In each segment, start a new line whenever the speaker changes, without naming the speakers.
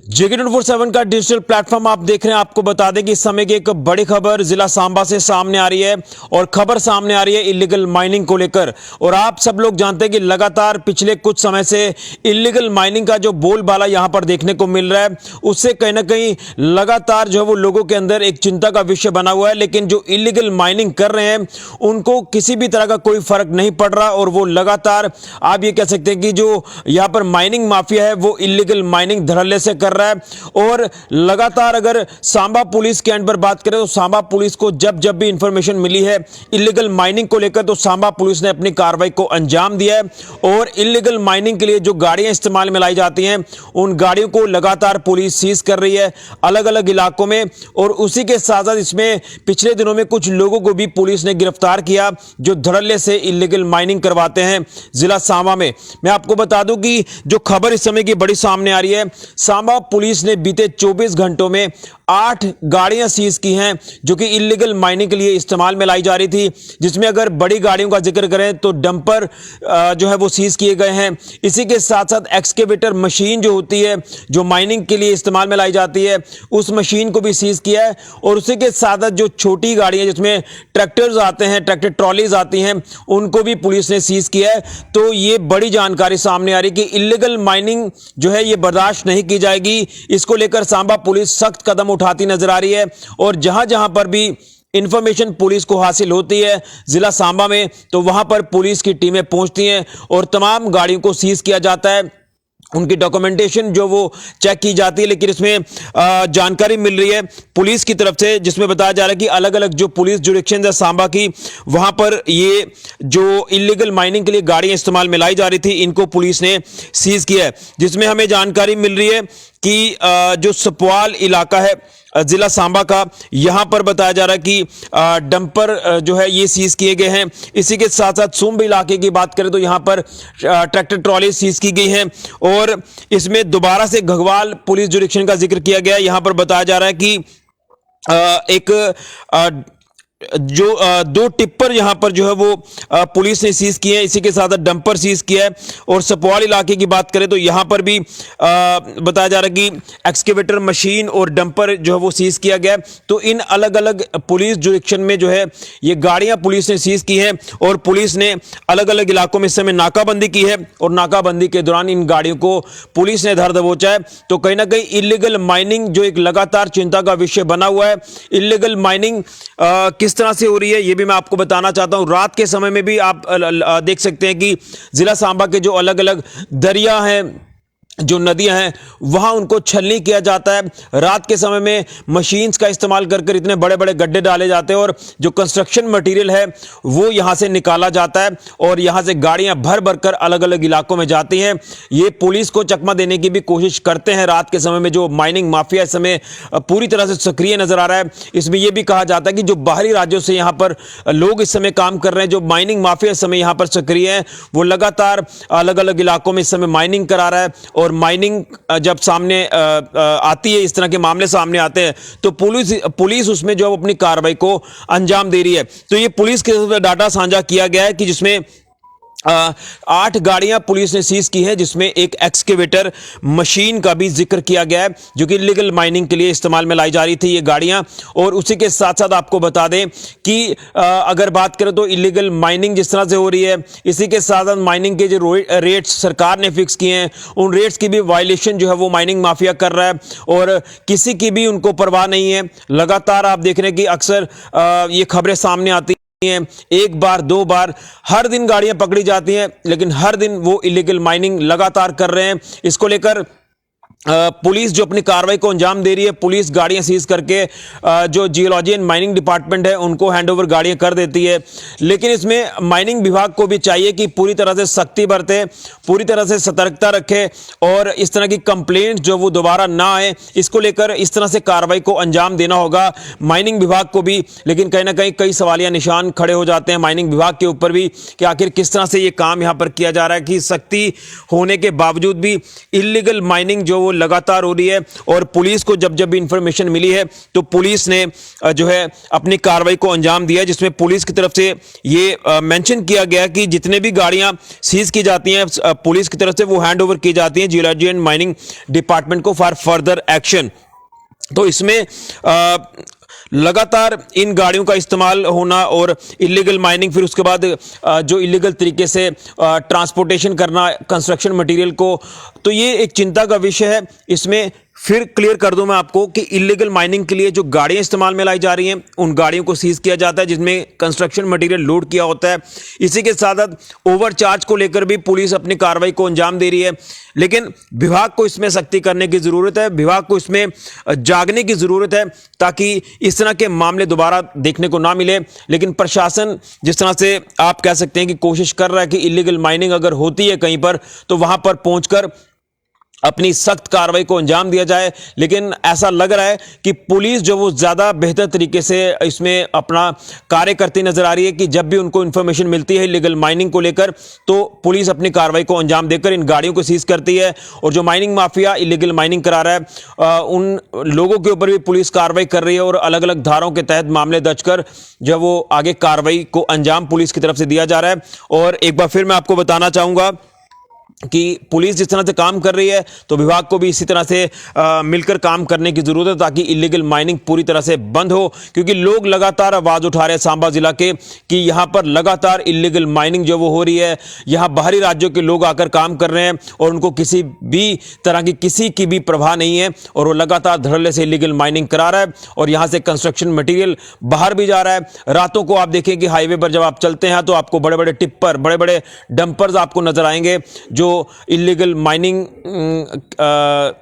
JK24/7 का digital platform आप देख रहे हैं। आपको बता दें कि इस समय की एक बड़ी खबर जिला सांबा से सामने आ रही है और खबर सामने आ रही है इलीगल माइनिंग को लेकर। और आप सब लोग जानते हैं कि लगातार पिछले कुछ समय से इलीगल माइनिंग का जो बोलबाला यहां पर देखने को मिल रहा है, उससे कहीं ना कहीं लगातार जो है वो लोगों के अंदर एक चिंता का विषय बना हुआ है। लेकिन जो इलीगल माइनिंग कर रहे हैं उनको किसी भी तरह का कोई फर्क नहीं पड़ रहा और वो लगातार आप ये कह सकते हैं कि जो यहां पर माइनिंग माफिया है वो इलीगल माइनिंग धड़ल्ले से कर रहा है। और लगातार अगर सांबा पुलिस के एंड पर बात करें तो सांबा पुलिस को जब भी इंफॉर्मेशन मिली है इलीगल माइनिंग को लेकर तो सांबा पुलिस ने अपनी कार्रवाई को अंजाम दिया है। और इलीगल माइनिंग के लिए जो गाड़ियां इस्तेमाल में लाई जाती हैं उन गाड़ियों को लगातार पुलिस सीज कर रही है अलग अलग इलाकों में। और उसी के साथ साथ इसमें पिछले दिनों में कुछ लोगों को भी पुलिस ने गिरफ्तार किया जो धड़ल्ले से इलीगल माइनिंग करवाते हैं जिला सांबा में। मैं आपको बता दूं कि जो खबर इस समय की बड़ी सामने आ रही है, सांबा पुलिस ने बीते 24 घंटों में 8 गाड़ियां सीज की हैं जो कि इलीगल माइनिंग के लिए इस्तेमाल में लाई जा रही थी। जिसमें अगर बड़ी गाड़ियों का जिक्र करें तो डंपर जो है वो सीज किए गए हैं। इसी के साथ साथ एक्सकेवेटर मशीन जो होती है जो माइनिंग के लिए इस्तेमाल में लाई जाती है उस मशीन को भी सीज किया है। और उसी के साथ साथ जो छोटी गाड़ियां जिसमें ट्रैक्टर्स आते हैं, ट्रैक्टर ट्रॉलीज आती हैं, उनको भी पुलिस ने सीज किया है। तो ये बड़ी जानकारी सामने आ रही कि इलीगल माइनिंग जो है ये बर्दाश्त नहीं की जाएगी। इसको लेकर सांबा पुलिस सख्त कदम उठाती नजर आ रही है। और जहां जहां पर भी इंफॉर्मेशन पुलिस को हासिल होती है जिला सांबा में तो वहां पर पुलिस की टीमें पहुंचती हैं और तमाम गाड़ियों को सीज किया जाता है, उनकी डॉक्यूमेंटेशन जो वो चेक की जाती है। लेकिन इसमें जानकारी मिल रही है पुलिस की तरफ से जिसमें बताया जा रहा है कि अलग अलग जो पुलिस जुरिडिक्शन है सांबा की, वहां पर ये जो इलीगल माइनिंग के लिए गाड़ियां इस्तेमाल में लाई जा रही थी इनको पुलिस ने सीज किया है। जिसमें हमें जानकारी मिल रही है कि जो सपवाल इलाका है जिला सांबा का, यहां पर बताया जा रहा है कि डंपर जो है ये सीज किए गए हैं। इसी के साथ साथ सुंब इलाके की बात करें तो यहां पर ट्रैक्टर ट्रॉली सीज की गई हैं। और इसमें दोबारा से घगवाल पुलिस जुरिडिक्शन का जिक्र किया गया है। यहां पर बताया जा रहा है कि जो 2 टिप्पर यहां पर जो है वो पुलिस ने सीज किए हैं। इसी के साथ डंपर सीज किया है। और सपवाल इलाके की बात करें तो यहां पर भी बताया जा रहा है कि एक्सकेवेटर मशीन और डंपर जो है वो सीज किया गया है। तो इन अलग अलग पुलिस जुरिडिक्शन में जो है ये गाड़ियां पुलिस ने सीज की हैं और पुलिस ने अलग अलग इलाकों में इस समय नाकाबंदी की है। और नाकाबंदी के दौरान इन गाड़ियों को पुलिस ने धर दबोचा है। तो कहीं ना कहीं इलीगल माइनिंग जो एक लगातार चिंता का विषय बना हुआ है, इलीगल माइनिंग किस तरह से हो रही है ये भी मैं आपको बताना चाहता हूं। रात के समय में भी आप देख सकते हैं कि जिला सांबा के जो अलग अलग दरिया हैं, जो नदियां हैं, वहां उनको छलनी किया जाता है। रात के समय में मशीन्स का इस्तेमाल कर इतने बड़े बड़े गड्ढे डाले जाते हैं और जो कंस्ट्रक्शन मटेरियल है वो यहां से निकाला जाता है और यहां से गाड़ियां भर भर कर अलग अलग इलाकों में जाती हैं। ये पुलिस को चकमा देने की भी कोशिश करते हैं। रात के समय में जो माइनिंग माफिया इस समय पूरी तरह से सक्रिय नजर आ रहा है। इसमें यह भी कहा जाता है कि जो बाहरी राज्यों से यहां पर लोग इस समय काम कर रहे हैं, जो माइनिंग माफिया इस समय यहां पर सक्रिय है, वो लगातार अलग अलग इलाकों में इस समय माइनिंग करा रहा है। और माइनिंग जब सामने आती है, इस तरह के मामले सामने आते हैं तो पुलिस उसमें जो अपनी कार्रवाई को अंजाम दे रही है। तो ये पुलिस के डाटा साझा किया गया है कि जिसमें 8 गाड़ियां पुलिस ने सीज की हैं, जिसमें एक एक्सकेवेटर मशीन का भी जिक्र किया गया है जो कि इलीगल माइनिंग के लिए इस्तेमाल में लाई जा रही थी ये गाड़ियां। और उसी के साथ साथ आपको बता दें कि अगर बात करें तो इलीगल माइनिंग जिस तरह से हो रही है, इसी के साथ साथ माइनिंग के जो रेट्स सरकार ने फिक्स किए हैं उन रेट्स की भी वायलेशन जो है वो माइनिंग माफिया कर रहा है और किसी की भी उनको परवाह नहीं है। लगातार आप देख रहे हैं कि अक्सर ये खबरें सामने आती हैं, 1 बार 2 बार हर दिन गाड़ियां पकड़ी जाती हैं, लेकिन हर दिन वो इलीगल माइनिंग लगातार कर रहे हैं। इसको लेकर पुलिस जो अपनी कार्रवाई को अंजाम दे रही है, पुलिस गाड़ियां सीज करके जो जियोलॉजी एंड माइनिंग डिपार्टमेंट है उनको हैंडओवर गाड़ियां कर देती है। लेकिन इसमें माइनिंग विभाग को भी चाहिए कि पूरी तरह से सख्ती बरते, पूरी तरह से सतर्कता रखे और इस तरह की कंप्लेंट जो वो दोबारा ना आए, इसको लेकर इस तरह से कार्रवाई को अंजाम देना होगा माइनिंग विभाग को भी। लेकिन कहीं ना कहीं कई सवालिया निशान खड़े हो जाते हैं माइनिंग विभाग के ऊपर भी कि आखिर किस तरह से ये काम यहां पर किया जा रहा है कि सख्ती होने के बावजूद भी इलीगल माइनिंग जो वो लगातार हो रही है और पुलिस को जब जब भी इंफॉर्मेशन मिली है तो पुलिस ने जो है अपनी कार्रवाई को अंजाम दिया, जिसमें पुलिस की तरफ से ये मेंशन किया गया कि जितने भी गाड़ियां सीज की जाती हैं पुलिस की तरफ से वो हैंड ओवर की जाती हैं जियोलॉजी एंड माइनिंग डिपार्टमेंट को फॉर फर्दर एक्शन। तो इसमें लगातार इन गाड़ियों का इस्तेमाल होना और इलीगल माइनिंग, फिर उसके बाद जो इलीगल तरीके से ट्रांसपोर्टेशन करना कंस्ट्रक्शन मटेरियल को, तो ये एक चिंता का विषय है। इसमें फिर क्लियर कर दूं मैं आपको कि इलीगल माइनिंग के लिए जो गाड़ियां इस्तेमाल में लाई जा रही हैं उन गाड़ियों को सीज किया जाता है जिसमें कंस्ट्रक्शन मटेरियल लोड किया होता है। इसी के साथ साथ ओवरचार्ज को लेकर भी पुलिस अपनी कार्रवाई को अंजाम दे रही है, लेकिन विभाग को इसमें सख्ती करने की जरूरत है, विभाग को इसमें जागने की जरूरत है ताकि इस तरह के मामले दोबारा देखने को ना मिले। लेकिन प्रशासन जिस तरह से आप कह सकते हैं कि कोशिश कर रहा है कि इलीगल माइनिंग अगर होती है कहीं पर तो वहां पर पहुंचकर अपनी सख्त कार्रवाई को अंजाम दिया जाए, लेकिन ऐसा लग रहा है कि पुलिस जो वो ज़्यादा बेहतर तरीके से इसमें अपना कार्य करती नजर आ रही है कि जब भी उनको इन्फॉर्मेशन मिलती है इलीगल माइनिंग को लेकर तो पुलिस अपनी कार्रवाई को अंजाम देकर इन गाड़ियों को सीज करती है। और जो माइनिंग माफिया इलीगल माइनिंग करा रहा है उन लोगों के ऊपर भी पुलिस कार्रवाई कर रही है और अलग अलग धाराओं के तहत मामले दर्ज कर जो वो आगे कार्रवाई को अंजाम पुलिस की तरफ से दिया जा रहा है। और एक बार फिर मैं आपको बताना चाहूँगा कि पुलिस जिस तरह से काम कर रही है तो विभाग को भी इसी तरह से मिलकर काम करने की जरूरत है ताकि इलीगल माइनिंग पूरी तरह से बंद हो, क्योंकि लोग लगातार आवाज उठा रहे हैं सांबा जिला के कि यहां पर लगातार इलीगल माइनिंग जो वो हो रही है, यहां बाहरी राज्यों के लोग आकर काम कर रहे हैं और उनको किसी भी तरह की किसी की भी परवाह नहीं है और वो लगातार धड़ल्ले से इलीगल माइनिंग करा रहा है और यहां से कंस्ट्रक्शन मटीरियल बाहर भी जा रहा है। रातों को आप देखें कि हाईवे पर जब आप चलते हैं तो आपको बड़े बड़े टिप्पर, बड़े बड़े डंपर्स आपको नजर आएंगे जो इलीगल माइनिंग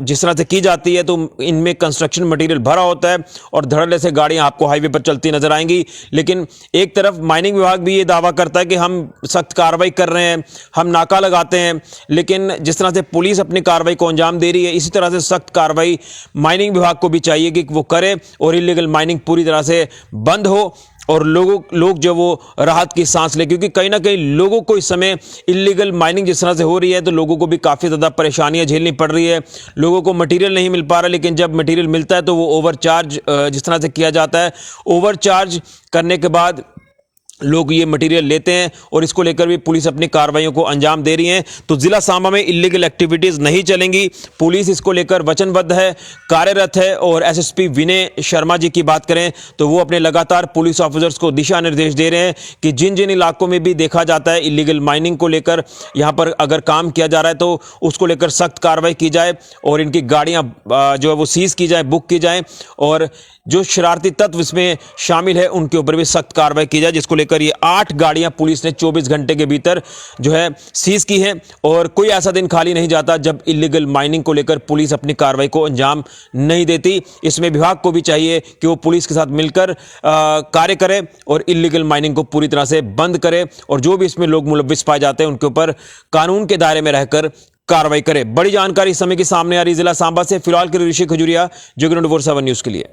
जिस तरह से की जाती है तो इनमें कंस्ट्रक्शन मटेरियल भरा होता है और धड़ल्ले से गाड़ियां आपको हाईवे पर चलती नजर आएंगी। लेकिन एक तरफ माइनिंग विभाग भी ये दावा करता है कि हम सख्त कार्रवाई कर रहे हैं, हम नाका लगाते हैं, लेकिन जिस तरह से पुलिस अपनी कार्रवाई को अंजाम दे रही है इसी तरह से सख्त कार्रवाई माइनिंग विभाग को भी चाहिए कि वो करे और इलीगल माइनिंग पूरी तरह से बंद हो और लोग जो वो राहत की सांस ले, क्योंकि कहीं ना कहीं लोगों को इस समय इलीगल माइनिंग जिस तरह से हो रही है तो लोगों को भी काफ़ी ज़्यादा परेशानियां झेलनी पड़ रही है। लोगों को मटेरियल नहीं मिल पा रहा, लेकिन जब मटेरियल मिलता है तो वो ओवरचार्ज जिस तरह से किया जाता है, ओवरचार्ज करने के बाद लोग ये मटेरियल लेते हैं और इसको लेकर भी पुलिस अपनी कार्रवाइयों को अंजाम दे रही है। तो जिला सांबा में इलीगल एक्टिविटीज नहीं चलेंगी, पुलिस इसको लेकर वचनबद्ध है, कार्यरत है। और एसएसपी विनय शर्मा जी की बात करें तो वो अपने लगातार पुलिस ऑफिसर्स को दिशा निर्देश दे रहे हैं कि जिन जिन इलाकों में भी देखा जाता है इलीगल माइनिंग को लेकर यहाँ पर अगर काम किया जा रहा है तो उसको लेकर सख्त कार्रवाई की जाए और इनकी गाड़ियाँ जो है वो सीज की जाए, बुक की जाए और जो शरारती तत्व इसमें शामिल है उनके ऊपर भी सख्त कार्रवाई की जाए, जिसको लेकर ये 8 गाड़ियां पुलिस ने 24 घंटे के भीतर जो है सीज की हैं। और कोई ऐसा दिन खाली नहीं जाता जब इलीगल माइनिंग को लेकर पुलिस अपनी कार्रवाई को अंजाम नहीं देती। इसमें विभाग को भी चाहिए कि वो पुलिस के साथ मिलकर कार्य करे और इलीगल माइनिंग को पूरी तरह से बंद करे और जो भी इसमें लोग मुलव्विस पाए जाते हैं उनके ऊपर कानून के दायरे में रहकर कार्रवाई करे। बड़ी जानकारी इस समय के सामने आ रही जिला सांबा से। फिलहाल के लिए ऋषि खजुरिया, जो 24/7 न्यूज के लिए।